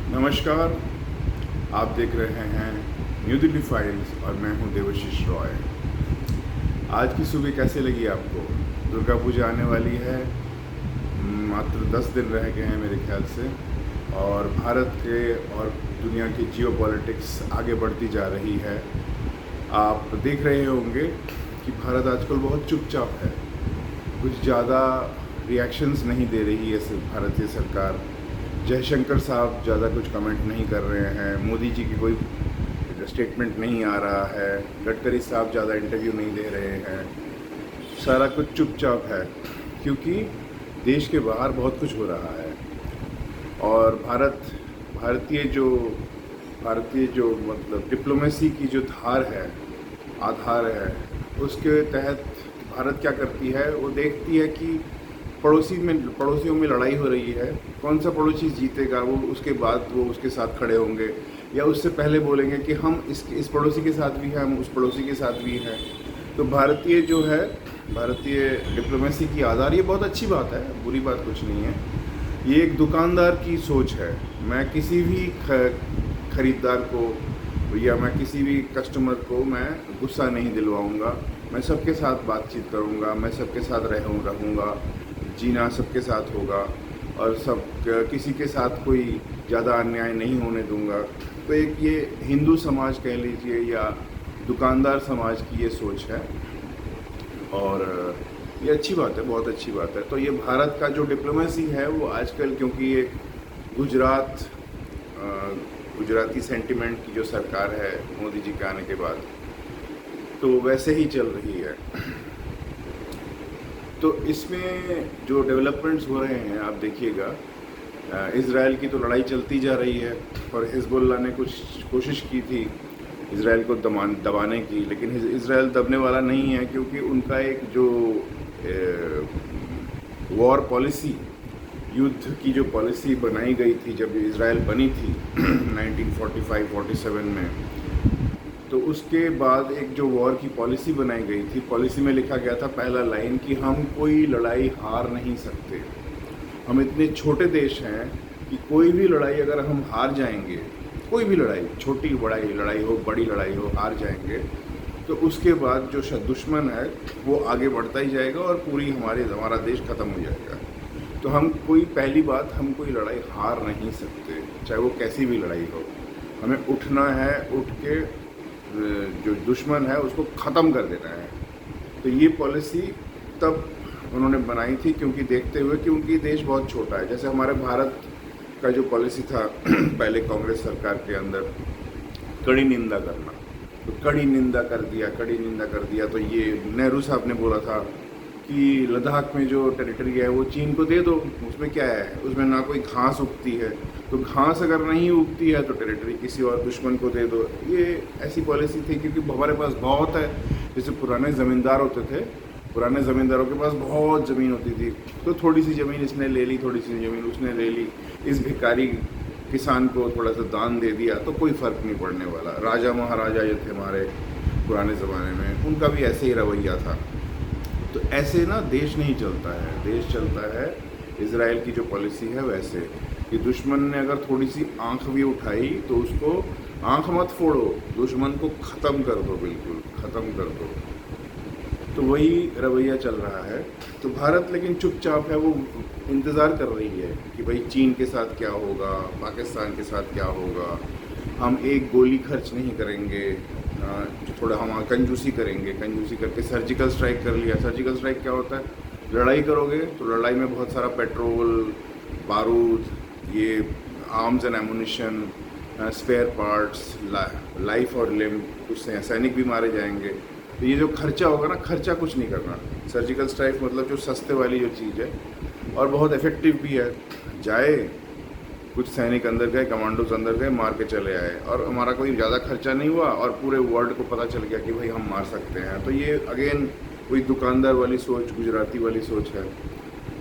नमस्कार। आप देख रहे हैं न्यू दिल्ली फाइल्स और मैं हूं देवाशीष रॉय। आज की सुबह कैसे लगी आपको? दुर्गा पूजा आने वाली है, मात्र 10 दिन रह गए हैं मेरे ख्याल से, और भारत के और दुनिया की जियोपॉलिटिक्स आगे बढ़ती जा रही है। आप देख रहे होंगे कि भारत आजकल बहुत चुपचाप है, कुछ ज़्यादा रिएक्शंस नहीं दे रही है भारतीय सरकार। जयशंकर साहब ज़्यादा कुछ कमेंट नहीं कर रहे हैं, मोदी जी की कोई स्टेटमेंट नहीं आ रहा है, गडकरी साहब ज़्यादा इंटरव्यू नहीं दे रहे हैं, सारा कुछ चुपचाप है क्योंकि देश के बाहर बहुत कुछ हो रहा है। और भारतीय जो मतलब डिप्लोमेसी की जो धार है, आधार है, उसके तहत भारत क्या करती है, वो देखती है कि पड़ोसियों में लड़ाई हो रही है, कौन सा पड़ोसी जीतेगा, वो उसके बाद वो उसके साथ खड़े होंगे या उससे पहले बोलेंगे कि हम इस पड़ोसी के साथ भी हैं, हम उस पड़ोसी के साथ भी हैं। तो भारतीय डिप्लोमेसी की आधार, ये बहुत अच्छी बात है, बुरी बात कुछ नहीं है। ये एक दुकानदार की सोच है। मैं किसी भी खरीदार को या मैं किसी भी कस्टमर को मैं गुस्सा नहीं दिलवाऊंगा, मैं सबके साथ बातचीत करूंगा, मैं सबके साथ रहूंगा, जीना सबके साथ होगा और किसी के साथ कोई ज़्यादा अन्याय नहीं होने दूंगा। तो एक ये हिंदू समाज कह लीजिए या दुकानदार समाज की ये सोच है और ये अच्छी बात है, बहुत अच्छी बात है। तो ये भारत का जो डिप्लोमेसी है वो आजकल, क्योंकि ये गुजराती सेंटिमेंट की जो सरकार है मोदी जी के आने के बाद, तो वैसे ही चल रही है। तो इसमें जो डेवलपमेंट्स हो रहे हैं आप देखिएगा, इज़राइल की तो लड़ाई चलती जा रही है और हिजबुल्लाह ने कुछ कोशिश की थी इज़राइल को दबाने की, लेकिन इज़राइल दबने वाला नहीं है क्योंकि उनका एक जो वॉर पॉलिसी, युद्ध की जो पॉलिसी बनाई गई थी जब इज़राइल बनी थी 1945-47 में, तो उसके बाद एक जो वॉर की पॉलिसी बनाई गई थी, पॉलिसी में लिखा गया था पहला लाइन कि हम कोई लड़ाई हार नहीं सकते। हम इतने छोटे देश हैं कि कोई भी लड़ाई अगर हम हार जाएंगे, कोई भी लड़ाई, छोटी बड़ी लड़ाई हो, बड़ी लड़ाई हो, हार जाएंगे तो उसके बाद जो दुश्मन है वो आगे बढ़ता ही जाएगा और हमारा देश ख़त्म हो जाएगा। तो पहली बात, हम कोई लड़ाई हार नहीं सकते, चाहे वो कैसी भी लड़ाई हो। हमें उठना है, उठ के जो दुश्मन है उसको ख़त्म कर देना है। तो ये पॉलिसी तब उन्होंने बनाई थी क्योंकि देखते हुए कि उनकी देश बहुत छोटा है। जैसे हमारे भारत का जो पॉलिसी था पहले कांग्रेस सरकार के अंदर, कड़ी निंदा करना, तो कड़ी निंदा कर दिया। तो ये नेहरू साहब ने बोला था कि लद्दाख में जो टेरिटरी है वो चीन को दे दो, उसमें क्या है, उसमें ना कोई घास उगती है, तो घास अगर नहीं उगती है तो टेरिटरी किसी और दुश्मन को दे दो। ये ऐसी पॉलिसी थी क्योंकि हमारे पास बहुत है। जैसे पुराने ज़मींदार होते थे, पुराने ज़मींदारों के पास बहुत ज़मीन होती थी, तो थोड़ी सी ज़मीन इसने ले ली, थोड़ी सी ज़मीन उसने ले ली, इस भिखारी किसान को थोड़ा सा दान दे दिया तो कोई फ़र्क नहीं पड़ने वाला। राजा महाराजा जो थे हमारे पुराने ज़माने में, उनका भी ऐसे ही रवैया था। तो ऐसे ना देश नहीं चलता है, देश चलता है इज़राइल की जो पॉलिसी है वैसे कि दुश्मन ने अगर थोड़ी सी आंख भी उठाई तो उसको आंख मत फोड़ो, दुश्मन को ख़त्म कर दो, बिल्कुल ख़त्म कर दो। तो वही रवैया चल रहा है। तो भारत लेकिन चुपचाप है, वो इंतज़ार कर रही है कि भाई चीन के साथ क्या होगा, पाकिस्तान के साथ क्या होगा। हम एक गोली खर्च नहीं करेंगे, थोड़ा हम कंजूसी करेंगे, कंजूसी करके सर्जिकल स्ट्राइक कर लिया। सर्जिकल स्ट्राइक क्या होता है? लड़ाई करोगे तो लड़ाई में बहुत सारा पेट्रोल, बारूद, ये arms and ammunition, spare parts, life और लिम्ब, कुछ सैनिक भी मारे जाएंगे। तो ये जो खर्चा होगा ना, खर्चा कुछ नहीं करना। सर्जिकल स्ट्राइक मतलब जो सस्ते वाली जो चीज़ है और बहुत इफ़ेक्टिव भी है। जाए, कुछ सैनिक अंदर गए, कमांडोज अंदर गए, मार के चले आए और हमारा कोई ज़्यादा खर्चा नहीं हुआ और पूरे वर्ल्ड को पता चल गया कि भाई हम मार सकते हैं। तो ये अगेन वही दुकानदार वाली सोच, गुजराती वाली सोच है।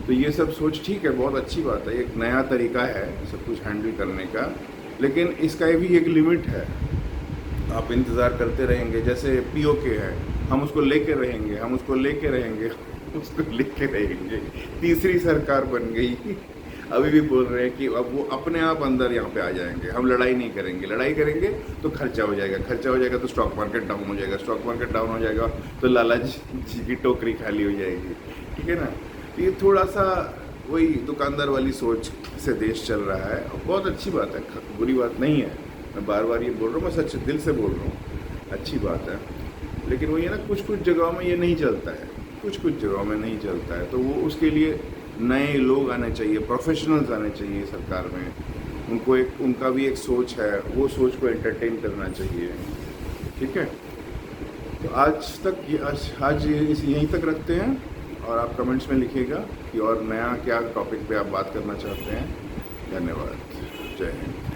तो ये सब सोच ठीक है, बहुत अच्छी बात है, एक नया तरीका है सब कुछ हैंडल करने का, लेकिन इसका भी एक लिमिट है। आप इंतज़ार करते रहेंगे, जैसे पीओके है, हम उसको लेके रहेंगे, हम उसको लेके रहेंगे, उसको लेके रहेंगे, तीसरी सरकार बन गई। अभी भी बोल रहे हैं कि अब वो अपने आप अंदर यहाँ पे आ जाएंगे, हम लड़ाई नहीं करेंगे, लड़ाई करेंगे तो खर्चा हो जाएगा, खर्चा हो जाएगा तो स्टॉक मार्केट डाउन हो जाएगा, स्टॉक मार्केट डाउन हो जाएगा तो लाला जी की टोकरी खाली हो जाएगी, ठीक है ना। तो ये थोड़ा सा वही दुकानदार वाली सोच से देश चल रहा है, और बहुत अच्छी बात है, बुरी बात नहीं है, मैं बार बार ये बोल रहा हूँ, मैं सच दिल से बोल रहा हूँ, अच्छी बात है। लेकिन वही है ना, कुछ कुछ जगहों में ये नहीं चलता है, कुछ कुछ जगहों में नहीं चलता है, तो वो उसके लिए नए लोग आने चाहिए, प्रोफेशनल्स आने चाहिए सरकार में, उनको एक, उनका भी एक सोच है, वो सोच को एंटरटेन करना चाहिए, ठीक है। तो आज यहीं तक रखते हैं, और आप कमेंट्स में लिखिएगा कि और नया क्या टॉपिक पे आप बात करना चाहते हैं। धन्यवाद, जय हिंद।